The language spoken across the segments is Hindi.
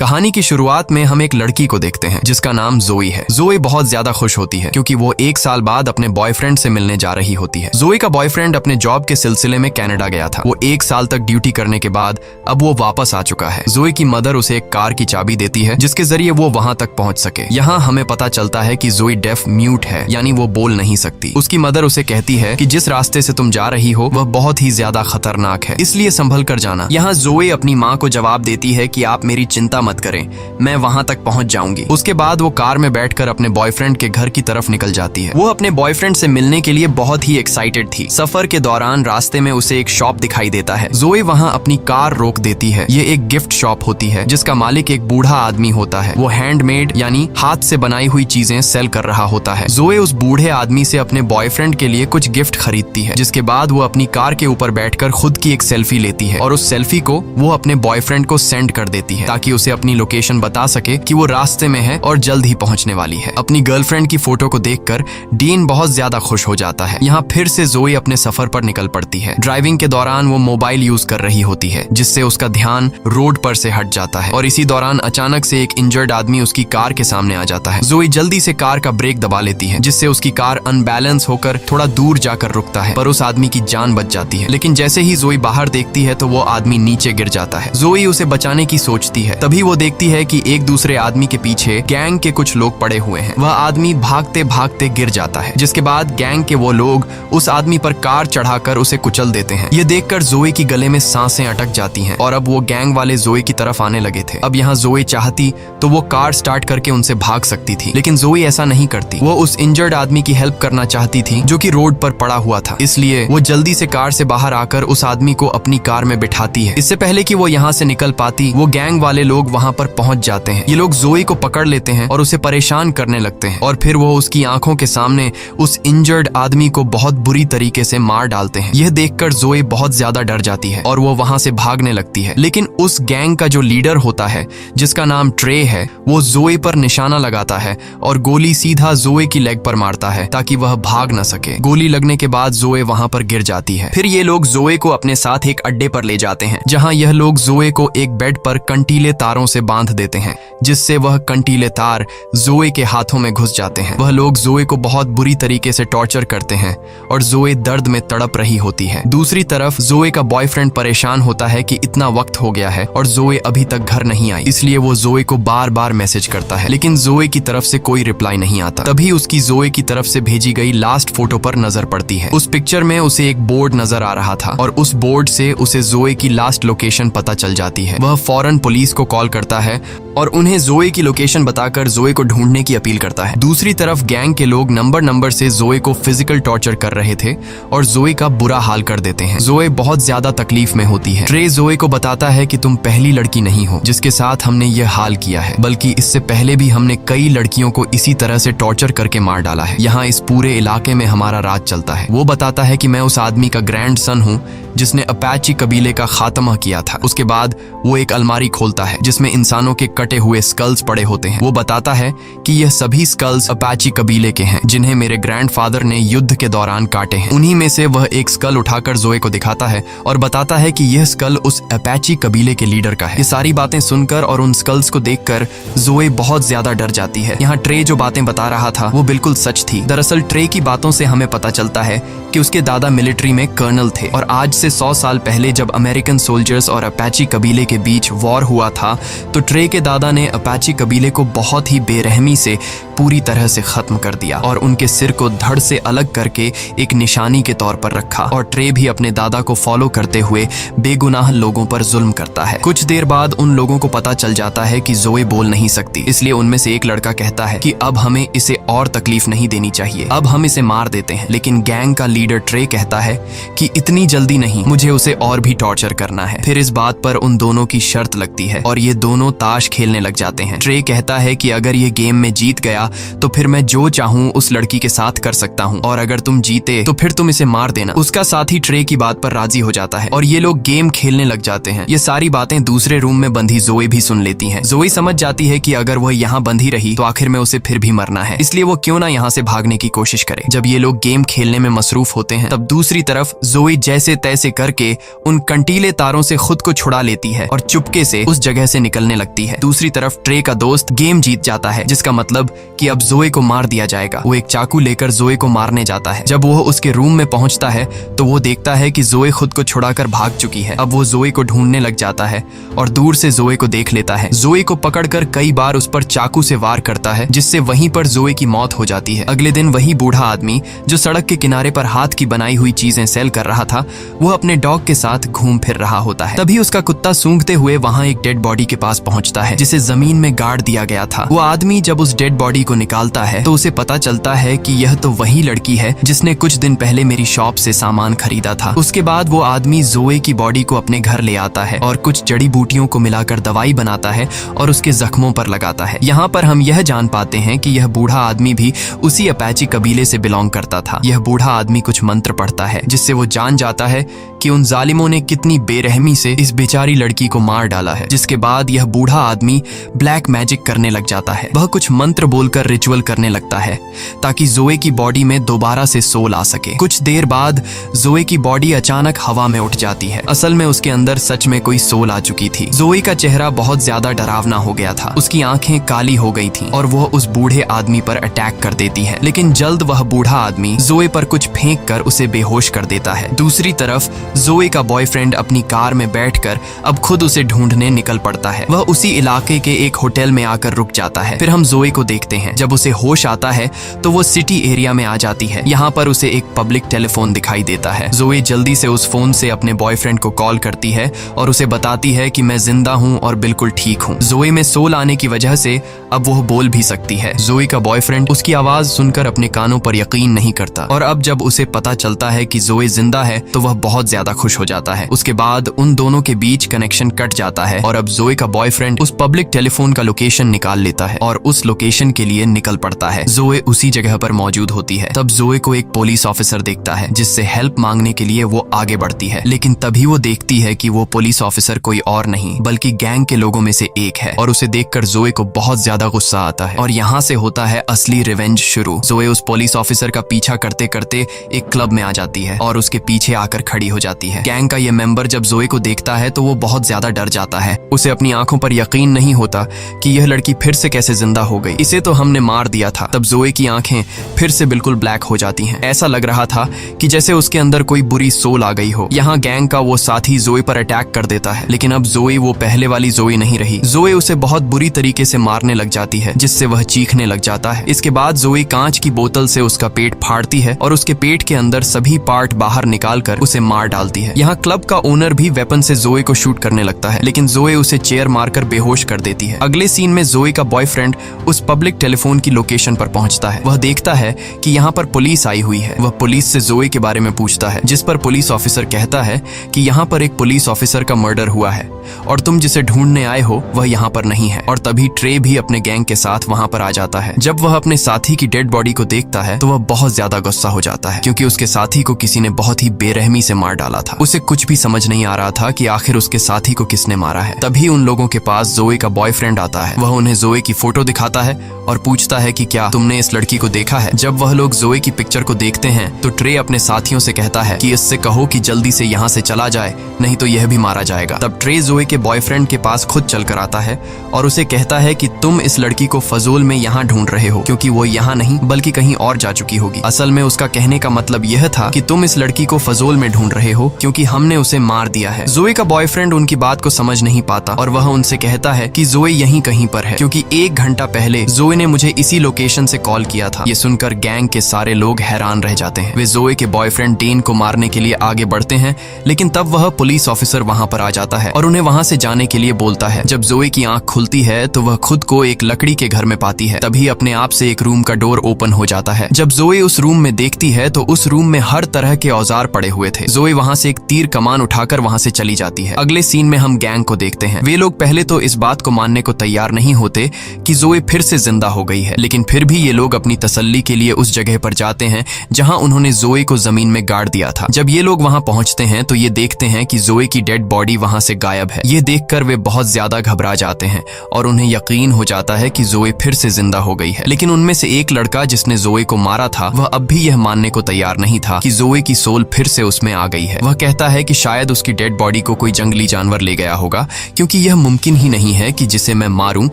कहानी की शुरुआत में हम एक लड़की को देखते हैं जिसका नाम जोई है। जोई बहुत ज्यादा खुश होती है क्योंकि वो 1 साल बाद अपने बॉयफ्रेंड से मिलने जा रही होती है। जोई का बॉयफ्रेंड अपने जॉब के सिलसिले में कनाडा गया था। वो 1 साल तक ड्यूटी करने के बाद अब वो वापस आ चुका है। जोई की मदर उसे एक कार की चाबी देती है जिसके जरिए वो वहां तक पहुंच सके। यहाँ हमें पता चलता है कि जोई डेफ म्यूट है, यानी वो बोल नहीं सकती। उसकी मदर उसे कहती है कि जिस रास्ते से तुम जा रही हो वह बहुत ही ज्यादा खतरनाक है, इसलिए संभल कर जाना। यहाँ जोई अपनी माँ को जवाब देती है कि आप मेरी चिंता मत करें, मैं वहां तक पहुंच जाऊंगी। उसके बाद वो कार में बैठकर अपने बॉयफ्रेंड के घर की तरफ निकल जाती है। वो अपने बॉयफ्रेंड से मिलने के लिए बहुत ही एक्साइटेड थी। सफर के दौरान रास्ते में उसे एक शॉप दिखाई देता है। जोई वहां अपनी कार रोक देती है। ये एक गिफ्ट शॉप होती है जिसका मालिक एक बूढ़ा आदमी होता है। वो हैंडमेड यानी हाथ से बनाई हुई चीजें सेल कर रहा होता है। जोई उस बूढ़े आदमी से अपने बॉयफ्रेंड के लिए कुछ गिफ्ट खरीदती है, जिसके बाद वो अपनी कार के ऊपर बैठकर खुद की एक सेल्फी लेती है और उस सेल्फी को वो अपने बॉयफ्रेंड को सेंड कर देती है ताकि उसे अपनी लोकेशन बता सके कि वो रास्ते में है और जल्द ही पहुंचने वाली है। अपनी गर्लफ्रेंड की फोटो को देखकर डीन बहुत ज्यादा खुश हो जाता है। यहाँ फिर से जोई अपने सफर पर निकल पड़ती है। ड्राइविंग के दौरान वो मोबाइल यूज कर रही होती है जिससे उसका ध्यान रोड पर से हट जाता है और इसी दौरान अचानक से एक इंजर्ड आदमी उसकी कार के सामने आ जाता है। जोई जल्दी से कार का ब्रेक दबा लेती है जिससे उसकी कार अनबैलेंस होकर थोड़ा दूर जाकर रुकता है, पर उस आदमी की जान बच जाती है। लेकिन जैसे ही जोई बाहर देखती है तो वो आदमी नीचे गिर जाता है। जोई उसे बचाने की सोचती है, तभी वो देखती है कि एक दूसरे आदमी के पीछे गैंग के कुछ लोग पड़े हुए हैं। वह आदमी भागते भागते गिर जाता है, जिसके बाद गैंग के वो लोग उस आदमी पर कार चढ़ाकर उसे कुचल देते हैं। ये देखकर जोई की गले में सांसें अटक जाती हैं और अब वो गैंग वाले जोई की तरफ आने लगे थे। अब यहाँ जोई चाहती तो वो कार स्टार्ट करके उनसे भाग सकती थी, लेकिन जोई ऐसा नहीं करती। वो उस इंजर्ड आदमी की हेल्प करना चाहती थी जो कि रोड पर पड़ा हुआ था, इसलिए वो जल्दी से कार से बाहर आकर उस आदमी को अपनी कार में बिठाती है। इससे पहले कि वो यहाँ से निकल पाती, वो गैंग वाले लोग वहाँ पर पहुंच जाते हैं। ये लोग जोई को पकड़ लेते हैं और उसे परेशान करने लगते हैं और फिर वो उसकी आंखों के सामने उस इंजर्ड आदमी को बहुत बुरी तरीके से मार डालते हैं। यह देखकर जोई बहुत ज्यादा डर जाती है और वो वहां से भागने लगती है। लेकिन उस गैंग का जो लीडर होता है जिसका नाम ट्रे है, वो जोई पर निशाना लगाता है और गोली सीधा जोई की लेग पर मारता है ताकि वह भाग न सके। गोली लगने के बाद जोई वहां पर गिर जाती है। फिर ये लोग जोई को अपने साथ एक अड्डे पर ले जाते हैं जहां यह लोग जोई को एक बेड पर कंटीले तारों से बांध देते हैं, जिससे वह कंटीले तार जोई के हाथों में घुस जाते हैं। वह लोग जोई को बहुत बुरी तरीके से टॉर्चर करते हैं और जोई दर्द में तड़प रही होती है। दूसरी तरफ जोई का बॉयफ्रेंड परेशान होता है कि इतना वक्त हो गया है और जोई अभी तक घर नहीं आई, इसलिए वो जोई को बार बार मैसेज करता है, लेकिन जोई की तरफ से कोई रिप्लाई नहीं आता। तभी उसकी जोई की तरफ से भेजी गई लास्ट फोटो पर नजर पड़ती है। उस पिक्चर में उसे एक बोर्ड नजर आ रहा था और उस बोर्ड से उसे जोई की लास्ट लोकेशन पता चल जाती है। वह फौरन पुलिस को कॉल करता है और उन्हें जोई की लोकेशन बताकर जोई को ढूंढने की अपील करता है। दूसरी तरफ गैंग के लोग नंबर से जोई को फिजिकल टॉर्चर कर रहे थे और जोई का बुरा हाल कर देते हैं। जोई बहुत ज्यादा तकलीफ में होती है। ट्रे जोई को बताता है कि तुम पहली लड़की नहीं हो जिसके साथ हमने यह हाल किया है, बल्कि इससे पहले भी हमने कई लड़कियों को इसी तरह से टॉर्चर करके मार डाला है। यहाँ इस पूरे इलाके में हमारा राज चलता है। वो बताता है कि मैं उस आदमी का ग्रैंडसन हूँ जिसने अपाची कबीले का खात्मा किया था। उसके बाद वो एक अलमारी खोलता है जिसमें इंसानों के कटे हुए स्कल्स पड़े होते हैं। वो बताता है कि यह सभी स्कल्स अपाची कबीले के हैं जिन्हें मेरे ग्रैंडफादर ने युद्ध के दौरान काटे हैं। उन्हीं में से वह एक स्कल उठाकर जोई को दिखाता है और बताता है कि यह स्कल उस अपाची कबीले के लीडर का है। ये सारी बातें सुनकर और उन स्कल्स को देखकर जोई बहुत ज्यादा डर जाती है। यहाँ ट्रे जो बातें बता रहा था वो बिल्कुल सच थी। दरअसल ट्रे की बातों से हमें पता चलता है कि उसके दादा मिलिट्री में कर्नल थे और आज से 100 साल पहले जब अमेरिकन सोल्जर्स और अपाची कबीले के बीच वॉर हुआ था तो ट्रे के दादा ने अपाची कबीले को बहुत ही बेरहमी से पूरी तरह से खत्म कर दिया और उनके सिर को धड़ से अलग करके एक निशानी के तौर पर रखा। और ट्रे भी अपने दादा को फॉलो करते हुए बेगुनाह लोगों पर जुल्म करता है। कुछ देर बाद उन लोगों को पता चल जाता है कि जोई बोल नहीं सकती, इसलिए उनमें से एक लड़का कहता है कि अब हमें इसे और तकलीफ नहीं देनी चाहिए, अब हम इसे मार देते हैं। लेकिन गैंग का लीडर ट्रे कहता है कि इतनी जल्दी नहीं, मुझे उसे और भी टॉर्चर करना है। फिर इस बात पर उन दोनों की शर्त लगती है और ये दोनों ताश खेलने लग जाते हैं। ट्रे कहता है कि अगर ये गेम में जीत गया गया तो फिर मैं जो चाहूँ उस लड़की के साथ कर सकता हूँ, और अगर तुम जीते तो फिर तुम इसे मार देना। उसका साथी ट्रे की बात पर राजी हो जाता है और ये लोग गेम खेलने लग जाते हैं। ये सारी बातें दूसरे रूम में बंधी जोई भी सुन लेती है। जोई समझ जाती है कि अगर वह यहाँ बंधी रही तो आखिर में उसे फिर भी मरना है, इसलिए वो क्यों ना यहाँ से भागने की कोशिश करे। जब ये लोग गेम खेलने में मसरूफ होते हैं तब दूसरी तरफ जोई जैसे तैसे करके उन कंटीले तारों से खुद को छुड़ा लेती है और चुपके से उस जगह से निकलने लगती है। दूसरी तरफ ट्रे का दोस्त गेम जीत जाता है, जिसका मतलब कि अब जोई को मार दिया जाएगा। वो एक चाकू लेकर जोई को मारने जाता है। जब वो उसके रूम में पहुंचता है तो वो देखता है कि जोई खुद को छुड़ाकर भाग चुकी है। अब वो जोई को ढूंढने लग जाता है और दूर से जोई को देख लेता है। जोई को पकड़कर कई बार उस पर चाकू से वार करता है, जिससे वहीं पर जोई की मौत हो जाती है। अगले दिन वही बूढ़ा आदमी जो सड़क के किनारे पर हाथ की बनाई हुई चीजें सेल कर रहा था, वो अपने डॉग के साथ घूम फिर रहा होता है। तभी उसका कुत्ता सूंघते हुए वहां एक डेड बॉडी के पास पहुंचता है, जिसे जमीन में गाड़ दिया गया था। वो आदमी जब उस डेड बॉडी को निकालता है तो उसे पता चलता है कि यह तो वही लड़की है जिसने कुछ दिन पहले मेरी शॉप से सामान खरीदा था। उसके बाद वो आदमी जोए की बॉडी को अपने घर ले आता है और कुछ जड़ी बूटियों को मिलाकर दवाई बनाता है और उसके जख्मों पर लगाता है। यहाँ पर हम यह जान पाते हैं कि यह बूढ़ा आदमी भी उसी अपाची कबीले से बिलोंग करता था। यह बूढ़ा आदमी कुछ मंत्र पढ़ता है, जिससे वो जान जाता है कि उन जालिमों ने कितनी बेरहमी से इस बेचारी लड़की को मार डाला है। जिसके बाद यह बूढ़ा आदमी ब्लैक मैजिक करने लग जाता है। वह कुछ मंत्र बोलकर रिचुअल करने लगता है ताकि जोए की बॉडी में दोबारा से सोल आ सके। कुछ देर बाद जोए की बॉडी अचानक हवा में उठ जाती है। असल में उसके अंदर सच में कोई सोल आ चुकी थी। जोए का चेहरा बहुत ज्यादा डरावना हो गया था। उसकी आंखें काली हो गई थीं और वह उस बूढ़े आदमी पर अटैक कर देती है, लेकिन जल्द वह बूढ़ा आदमी जोए पर कुछ फेंक कर उसे बेहोश कर देता है। दूसरी तरफ जोए का बॉयफ्रेंड अपनी कार में बैठकर अब खुद उसे ढूंढने निकल पड़ता है। वह उसी इलाके के एक होटल में आकर रुक जाता है। फिर हम जोए को देखते हैं। जब उसे होश आता है तो वो सिटी एरिया में आ जाती है। यहाँ पर उसे एक पब्लिक टेलीफोन दिखाई देता है। जोए जल्दी से उस फोन से अपने बॉयफ्रेंड को कॉल करती है और उसे बताती है कि मैं जिंदा हूँ और बिल्कुल ठीक हूँ। जोए में सोल आने की वजह से अब वो बोल भी सकती है। जोए का बॉयफ्रेंड उसकी आवाज सुनकर अपने कानों पर यकीन नहीं करता और अब जब उसे पता चलता है कि जोए जिंदा है तो वह बहुत ज्यादा खुश हो जाता है। उसके बाद उन दोनों के बीच कनेक्शन कट जाता है और अब जोए का बॉयफ्रेंड उस पब्लिक टेलीफोन का लोकेशन निकाल लेता है और उस लोकेशन के लिए निकल पड़ता है। जोए उसी जगह पर मौजूद होती है। तब जोए को एक पुलिस ऑफिसर देखता है, जिससे हेल्प मांगने के लिए वो आगे बढ़ती है, लेकिन तभी वो देखती है कि वो पुलिस ऑफिसर कोई और नहीं बल्कि गैंग के लोगों में से एक है और उसे देखकर जोए को बहुत ज्यादा गुस्सा आता है और यहाँ से होता है असली रिवेंज शुरू। जोए उस पुलिस ऑफिसर का पीछा करते करते एक क्लब में आ जाती है और उसके पीछे आकर खड़ी हो जाती है। गैंग का ये मेंबर जब जोए को देखता है तो वो बहुत ज्यादा डर जाता है। उसे अपनी आंखों पर यकीन नहीं होता कि यह लड़की फिर से कैसे जिंदा हो गई। इसे तो हमने मार दिया था। तब जोए की आंखें फिर से बिल्कुल ब्लैक हो जाती हैं। ऐसा लग रहा था कि जैसे उसके अंदर कोई बुरी सोल आ गई हो। यहाँ गैंग का वो साथी जोए पर अटैक कर देता है, लेकिन अब जोए वो पहले वाली जोए नहीं रही। जोए उसे बहुत बुरी तरीके से मारने लग जाती है, जिससे वह चीखने लग जाता है। इसके बाद जोए कांच की बोतल से उसका पेट फाड़ती है और उसके पेट के अंदर सभी पार्ट बाहर निकालकर उसे मार डालती है। यहाँ क्लब का ओनर भी वेपन से जोए को शूट करने लगता है, लेकिन जोए उसे चेयर मारकर बेहोश कर देती है। अगले सीन में जोए का बॉयफ्रेंड उस पब्लिक टेलीफोन की लोकेशन पर पहुंचता है। वह देखता है कि यहाँ पर पुलिस आई हुई है। वह पुलिस से जोए के बारे में पूछता है, जिस पर पुलिस ऑफिसर कहता है कि यहाँ पर एक पुलिस ऑफिसर का मर्डर हुआ है और तुम जिसे ढूंढने आए हो वह यहाँ पर नहीं है। और तभी ट्रे भी अपने गैंग के साथ वहाँ पर आ जाता है। जब वह अपने साथी की डेड बॉडी को देखता है तो वह बहुत ज्यादा गुस्सा हो जाता है, क्योंकि उसके साथी को किसी ने बहुत ही बेरहमी से मार डाला था। उसे कुछ भी समझ नहीं आ रहा था कि आखिर उसके साथी को किसने मारा है। तभी उन लोगों के पास जोए का बॉयफ्रेंड आता है। वह उन्हें जोए की फोटो दिखाता है और पूछता है कि क्या तुमने इस लड़की को देखा है। जब वह लोग जोए की पिक्चर को देखते हैं तो ट्रे अपने साथियों से कहता है कि इससे कहो कि जल्दी से यहाँ से चला जाए, नहीं तो यह भी मारा जाएगा। तब ट्रे जोए के बॉयफ्रेंड के पास खुद चल कर आता है और उसे कहता है कि तुम इस लड़की को फजूल में यहाँ ढूंढ रहे हो, क्योंकि वो यहाँ नहीं बल्कि कहीं और जा चुकी होगी। असल में उसका कहने का मतलब यह था कि तुम इस लड़की को फजूल में ढूंढ रहे हो क्योंकि हमने उसे मार दिया है। जोए का बॉयफ्रेंड उनकी बात को समझ नहीं पाता और वह उनसे कहता है कि जोए यहीं कहीं पर है, क्योंकि 1 घंटा पहले जोए ने मुझे इसी लोकेशन से कॉल किया था। ये सुनकर गैंग के सारे लोग हैरान रह जाते हैं। वे जोए के बॉयफ्रेंड डेन को मारने के लिए आगे बढ़ते हैं, लेकिन तब वह पुलिस ऑफिसर वहां पर आ जाता है और उन्हें वहां से जाने के लिए बोलता है। जब जोए की आंख खुलती है तो वह खुद को एक लकड़ी के घर में पाती है। तभी अपने आप से एक रूम का डोर ओपन हो जाता है। जब जोए उस रूम में देखती है तो उस रूम में हर तरह के औजार पड़े हुए थे। जोए वहां से एक तीर कमान उठाकर वहां से चली जाती है। अगले सीन में हम गैंग को देखते हैं। वे लोग पहले तो इस बात को मानने को तैयार नहीं होते कि जोए फिर से जिंदा जिंदा हो गई है। लेकिन फिर भी ये लोग अपनी तसल्ली के लिए उस जगह पर जाते हैं जहां उन्होंने जोए को जमीन में गाड़ दिया था। जब ये लोग वहां पहुंचते हैं तो ये देखते हैं कि जोए की डेड बॉडी वहां से गायब है। ये देखकर वे बहुत ज्यादा घबरा जाते हैं और उन्हें यकीन हो जाता है कि जोए फिर से जिंदा हो गई है। लेकिन उनमें से एक लड़का जिसने जोए को मारा था वह अब भी यह मानने को तैयार नहीं था कि जोए की सोल फिर से उसमें आ गई है। वह कहता है कि शायद उसकी डेड बॉडी को कोई जंगली जानवर ले गया होगा, क्योंकि यह मुमकिन ही नहीं है कि जिसे मैं मारूं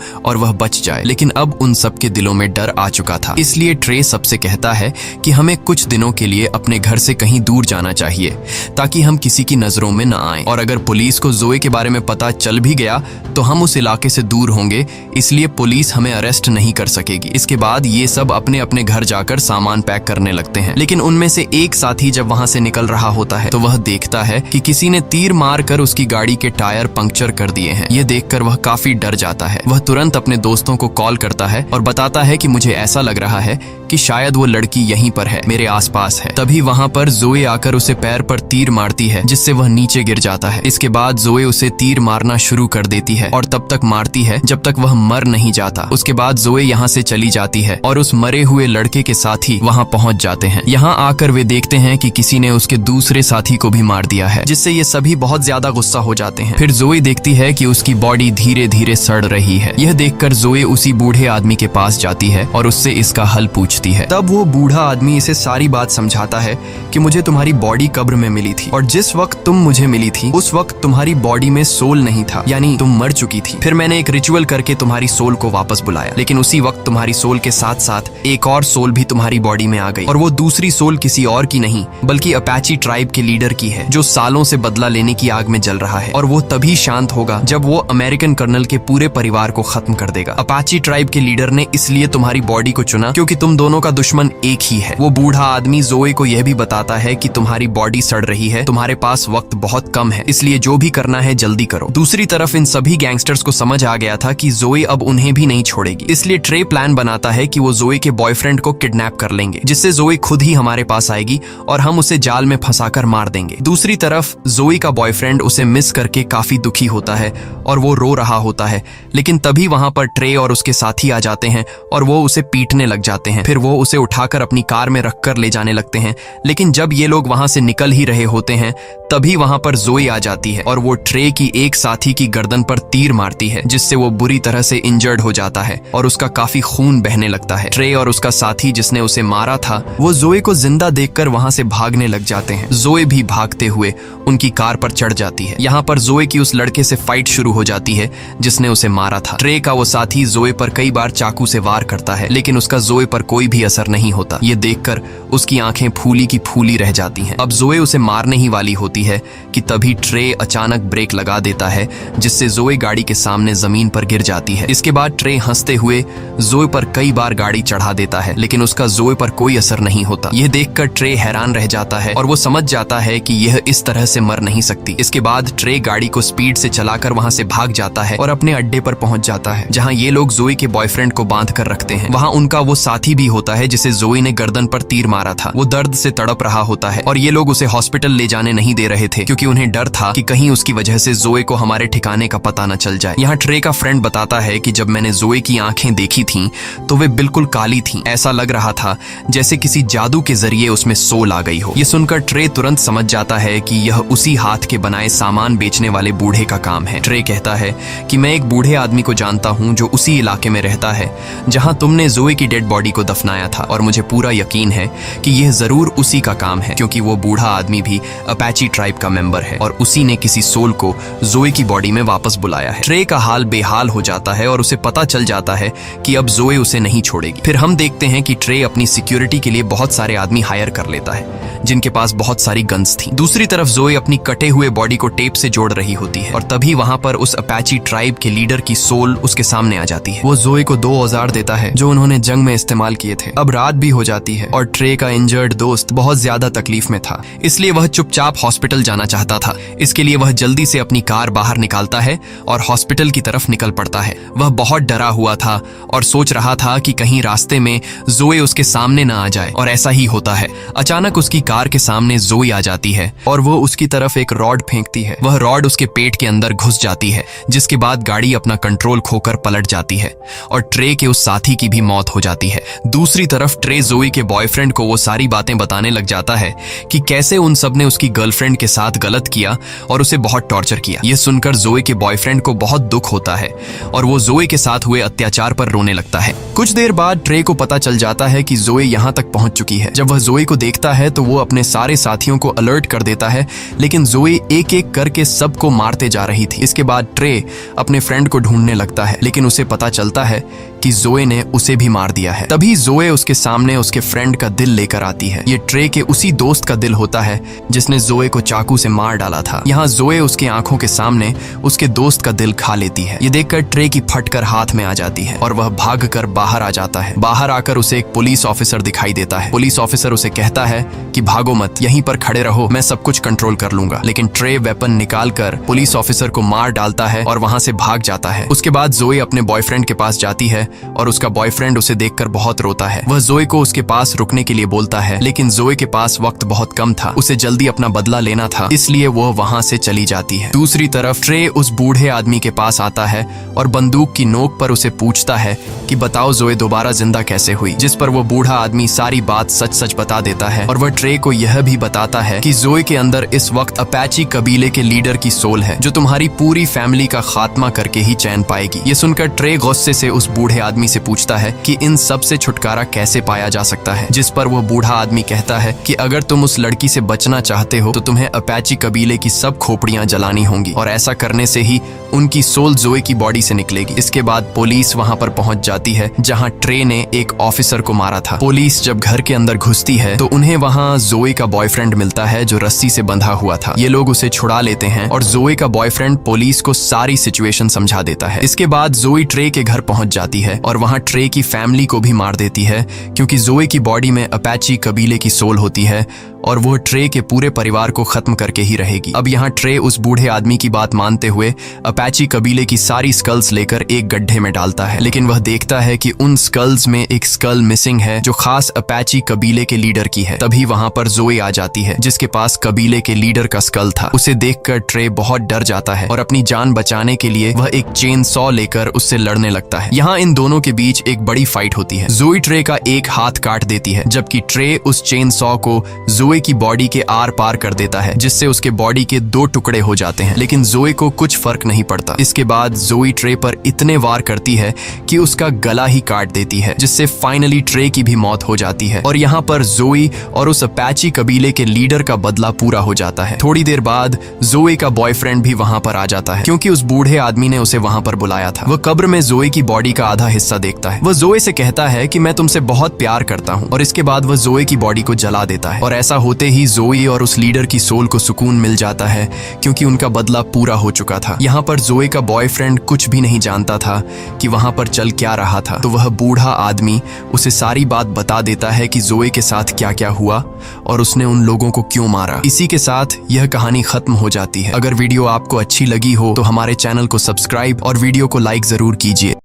और वह बच जाए। लेकिन अब उन सबके दिलों में डर आ चुका था। इसलिए ट्रे सबसे कहता है कि हमें कुछ दिनों के लिए अपने घर से कहीं दूर जाना चाहिए ताकि हम किसी की नजरों में न आएं। और अगर पुलिस को जोए के बारे में पता चल भी गया तो हम उस इलाके से दूर होंगे, इसलिए पुलिस हमें अरेस्ट नहीं कर सकेगी। इसके बाद ये सब अपने अपने घर जाकर सामान पैक करने लगते हैं। लेकिन उनमें से एक साथी जब वहां से निकल रहा होता है तो वह देखता है कि किसी ने तीर मारकर उसकी गाड़ी के टायर पंक्चर कर दिए हैं। ये देखकर वह काफी डर जाता है। वह तुरंत अपने दोस्तों को कॉल करता है और बताता है कि मुझे ऐसा लग रहा है कि शायद वो लड़की यहीं पर है, मेरे आसपास है। तभी वहां पर जोए आकर उसे पैर पर तीर मारती है जिससे वह नीचे गिर जाता है। इसके बाद जोए उसे तीर मारना शुरू कर देती है और तब तक मारती है जब तक वह मर नहीं जाता। उसके बाद जोए यहाँ से चली जाती है और उस मरे हुए लड़के के साथी वहाँ पहुँच जाते हैं। यहाँ आकर वे देखते हैं कि किसी ने उसके दूसरे साथी को भी मार दिया है, जिससे ये सभी बहुत ज्यादा गुस्सा हो जाते हैं। फिर जोए देखती है कि उसकी बॉडी धीरे धीरे सड़ रही है। यह देखकर जोए उसी बूढ़े आदमी के पास जाती है और उससे इसका हल पूछती है। तब वो बूढ़ा आदमी इसे सारी बात समझाता है कि मुझे तुम्हारी बॉडी कब्र में मिली थी और जिस वक्त तुम मुझे मिली थी उस वक्त तुम्हारी बॉडी में सोल नहीं था, यानी तुम मर चुकी थी। फिर मैंने एक रिचुअल करके तुम्हारी सोल को वापस बुलाया, लेकिन उसी वक्त तुम्हारी सोल के साथ साथ एक और सोल भी तुम्हारी बॉडी में आ गई और वो दूसरी सोल किसी और की नहीं बल्कि अपाची ट्राइब के लीडर की है, जो सालों से बदला लेने की आग में जल रहा है। और वो तभी शांत होगा जब वो अमेरिकन कर्नल के पूरे परिवार को खत्म कर देगा। अपाची ट्राइब के लीडर ने इसलिए तुम्हारी बॉडी को चुना क्योंकि तुम दोनों का दुश्मन एक ही है। वो बूढ़ा आदमी जोए को यह भी बताता है कि तुम्हारी बॉडी सड़ रही है, तुम्हारे पास वक्त बहुत कम है, इसलिए जो भी करना है जल्दी करो। दूसरी तरफ इन सभी गैंगस्टर्स को समझ आ गया था कि जोए अब उन्हें भी नहीं छोड़ेगी, इसलिए ट्रे प्लान बनाता है कि वो जोए के बॉयफ्रेंड को किडनैप कर लेंगे, जिससे जोए खुद ही हमारे पास आएगी और हम उसे जाल में फंसाकर मार देंगे। दूसरी तरफ जोए का बॉयफ्रेंड उसे मिस करके काफी दुखी होता है और वो रो रहा होता है। लेकिन तभी वहां पर ट्रे और उसके साथी आ जाते हैं और वो उसे पीटने लग जाते हैं। फिर वो उसे उठाकर अपनी कार में रखकर ले जाने लगते हैं। लेकिन जब ये लोग वहां से निकल ही रहे होते हैं तभी वहां पर जोए आ जाती है और वो ट्रे की एक साथी की गर्दन पर तीर मारती है, जिससे वो बुरी तरह से इंजर्ड हो जाता है और उसका काफी खून बहने लगता है। ट्रे और उसका साथी जिसने उसे मारा था वो जोए को जिंदा देखकर वहां से भागने लग जाते हैं। जोए भी भागते हुए उनकी कार पर चढ़ जाती है। यहाँ पर जोए की उस लड़के से फाइट शुरू हो जाती है जिसने उसे मारा था। ट्रे का वो साथी जोए पर कई बार चाकू से वार करता है, लेकिन उसका जोए पर कोई भी असर नहीं होता। ये देखकर उसकी आंखें फूली की फूली रह जाती हैं। अब जोए उसे मारने ही वाली होती है कि तभी ट्रे अचानक ब्रेक लगा देता है, जिससे जोए गाड़ी के सामने जमीन पर गिर जाती है। इसके बाद ट्रे हंसते हुए जोए पर कई बार गाड़ी चढ़ा देता है, लेकिन उसका जोए पर कोई असर नहीं होता। यह देखकर ट्रे हैरान रह जाता है और वो समझ जाता है कि यह इस तरह से मर नहीं सकती। इसके बाद ट्रे गाड़ी को स्पीड से चलाकर वहां से भाग जाता है और अपने अड्डे पर पहुंच जाता है, जहां ये लोग जोए के बॉयफ्रेंड को बांध कर रखते हैं। वहां उनका वो साथी भी होता है जिसे जोए ने गर्दन पर तीर मारा था। वो दर्द से तड़प रहा होता है और ये लोग उसे हॉस्पिटल ले जाने नहीं दे रहे थे क्योंकि उन्हें डर था कि कहीं उसकी वजह से जोए को हमारे ठिकाने का पता न चल जाए। यहाँ ट्रे का फ्रेंड बताता है कि जब मैंने जोए की आंखें देखी थीं तो वे बिल्कुल काली थीं। ऐसा लग रहा था जैसे किसी जादू के जरिए उसमें सोल आ गई हो। ये सुनकर ट्रे तुरंत समझ जाता है कि यह उसी हाथ के बनाए सामान बेचने वाले बूढ़े का काम है। ट्रे कहता है कि मैं एक बूढ़े आदमी को जानता हूँ जो उसी इलाके में रहता है जहाँ तुमने जोए की डेड बॉडी को दफनाया था, और मुझे पूरा यकीन है कि यह जरूर उसी का काम है क्योंकि वो बूढ़ा आदमी भी अपाची ट्राइब का मेंबर है और उसी ने किसी सोल को जोए की बॉडी में वापस बुलाया है। ट्रे का हाल बेहाल हो जाता है और उसे पता चल जाता है कि अब जोए उसे नहीं छोड़ेगी। फिर हम देखते हैं कि ट्रे अपनी सिक्योरिटी के लिए बहुत सारे आदमी हायर कर लेता है जिनके पास बहुत सारी गन्स थी। दूसरी तरफ जोए अपनी कटे हुए बॉडी को टेप से जोड़ रही होती है और तभी वहां पर उस अपाची ट्राइब के लीडर की सोल उसके सामने आ जाती है। वो जोए को 2 औजार देता है जो उन्होंने जंग में इस्तेमाल किए थे। अब रात भी हो जाती है और ट्रे का इंजर्ड दोस्त बहुत ज्यादा तकलीफ में था, इसलिए वह चुपचाप हॉस्पिटल जाना चाहता था। इसके लिए वह जल्दी से अपनी कार बाहर निकालता है और हॉस्पिटल की तरफ निकल पड़ता है। वह बहुत डरा हुआ था और सोच रहा था कि कहीं रास्ते में जोए उसके सामने न आ जाए, और ऐसा ही होता है। अचानक उसकी कार के सामने जोई आ जाती है और वो उसकी तरफ एक रॉड फेंकती है। वह रॉड उसके पेट के अंदर घुस जाती है, जिसके बाद गाड़ी अपना कंट्रोल खोकर पलट जाती है और ट्रे के उस साथी की भी मौत हो जाती है। दूसरी तरफ ट्रे जोई के बॉयफ्रेंड को वो सारी बातें बताने लग जाता है कि कैसे उन सब ने उसकी गर्लफ्रेंड के साथ गलत किया और उसे बहुत टॉर्चर किया। ये सुनकर जोई के बॉयफ्रेंड को बहुत दुख होता है और वो जोई के साथ हुए अत्याचार पर रोने लगता है। कुछ देर बाद ट्रे को पता चल जाता है कि जोई यहाँ तक पहुंच चुकी है। जब वह जोई को देखता है तो वो अपने सारे साथियों को अलर्ट कर देता है, लेकिन जोई एक एक करके सबको मारते जा रही थी। इसके बाद ट्रे अपने फ्रेंड को ढूंढने लगता है, लेकिन उसे पता चलता है कि जोए ने उसे भी मार दिया है। तभी जोए उसके सामने उसके फ्रेंड का दिल लेकर आती है। ये ट्रे के उसी दोस्त का दिल होता है जिसने जोए को चाकू से मार डाला था। यहाँ जोए उसके आंखों के सामने उसके दोस्त का दिल खा लेती है। ये देखकर ट्रे की फटकर हाथ में आ जाती है और वह भागकर बाहर आ जाता है। बाहर आकर उसे एक पुलिस ऑफिसर दिखाई देता है। पुलिस ऑफिसर उसे कहता है कि भागो मत, यहीं पर खड़े रहो, मैं सब कुछ कंट्रोल कर लूंगा। लेकिन ट्रे वेपन निकालकर पुलिस ऑफिसर को मार डालता है और वहां से भाग जाता है। उसके बाद जोए अपने बॉयफ्रेंड के पास जाती है और उसका बॉयफ्रेंड उसे देखकर बहुत रोता है। वह जोए को उसके पास रुकने के लिए बोलता है, लेकिन जोए के पास वक्त बहुत कम था, उसे जल्दी अपना बदला लेना था, इसलिए वह वहां से चली जाती है। दूसरी तरफ ट्रे उस बूढ़े आदमी के पास आता है और बंदूक की नोक पर उसे पूछता है कि बताओ जोए दोबारा जिंदा कैसे हुई, जिस पर वो बूढ़ा आदमी सारी बात सच सच बता देता है और वह ट्रे को यह भी बताता है कि जोए के अंदर इस वक्त अपाची कबीले के लीडर की सोल है, जो तुम्हारी पूरी फैमिली का खात्मा करके ही चैन पाएगी। ये सुनकर ट्रे गुस्से से उस बूढ़े आदमी से पूछता है कि इन सब से छुटकारा कैसे पाया जा सकता है, जिस पर वो बूढ़ा आदमी कहता है कि अगर तुम उस लड़की से बचना चाहते हो तो तुम्हें अपाची कबीले की सब खोपड़ियां जलानी होंगी और ऐसा करने से ही उनकी सोल जोए की बॉडी से निकलेगी। इसके बाद पुलिस वहां पर पहुंच जाती है जहां ट्रे ने एक ऑफिसर को मारा था। पुलिस जब घर के अंदर घुसती है तो उन्हें वहां जोए का बॉयफ्रेंड मिलता है जो रस्सी से बंधा हुआ था। ये लोग उसे छुड़ा लेते हैं और जोए का बॉयफ्रेंड पुलिस को सारी सिचुएशन समझा देता है। इसके बाद जोई ट्रे के घर पहुंच जाती है और वहां ट्रे की फैमिली को भी मार देती है, क्योंकि जोए की बॉडी में अपाची कबीले की सोल होती है और वो ट्रे के पूरे परिवार को खत्म करके ही रहेगी। अब यहाँ ट्रे उस बूढ़े आदमी की बात मानते हुए अपाची कबीले की सारी स्कल्स लेकर एक गड्ढे में डालता है, लेकिन वह देखता है कि उन स्कल्स में एक स्कल मिसिंग है जो खास अपाची कबीले के लीडर की है। तभी वहां पर जोए आ जाती है जिसके पास कबीले के लीडर का स्कल था। उसे देखकर ट्रे बहुत डर जाता है और अपनी जान बचाने के लिए वह एक चेन सॉ लेकर उससे लड़ने लगता है। यहाँ इन दोनों के बीच एक बड़ी फाइट होती है। जोई ट्रे का एक हाथ काट देती है, जबकि ट्रे उस चेन सॉ को जोए की बॉडी के आर पार कर देता है, जिससे उसके बॉडी के 2 टुकड़े हो जाते हैं, लेकिन जोए को कुछ फर्क नहीं पड़ता। इसके बाद जोई ट्रे पर इतने वार करती है कि उसका गला ही काट देती है, जिससे फाइनली ट्रे की भी मौत हो जाती है और यहाँ पर जोई और उस अपाची कबीले के लीडर का बदला पूरा हो जाता है। थोड़ी देर बाद जोए का बॉयफ्रेंड भी वहां पर आ जाता है, क्योंकि उस बूढ़े आदमी ने उसे वहां पर बुलाया था। वह कब्र में जोए की बॉडी का आधा हिस्सा देखता है। वह जोए से कहता है कि मैं तुमसे बहुत प्यार करता हूँ और इसके बाद वह जोए की बॉडी को जला देता है और ऐसा होते ही जोई और उस लीडर की सोल को सुकून मिल जाता है, क्योंकि उनका बदला पूरा हो चुका था। यहाँ पर जोए का बॉयफ्रेंड कुछ भी नहीं जानता था कि वहां पर चल क्या रहा था, तो वह बूढ़ा आदमी उसे सारी बात बता देता है कि जोए के साथ क्या क्या हुआ और उसने उन लोगों को क्यों मारा। इसी के साथ यह कहानी खत्म हो जाती है। अगर वीडियो आपको अच्छी लगी हो तो हमारे चैनल को सब्सक्राइब और वीडियो को लाइक जरूर कीजिए।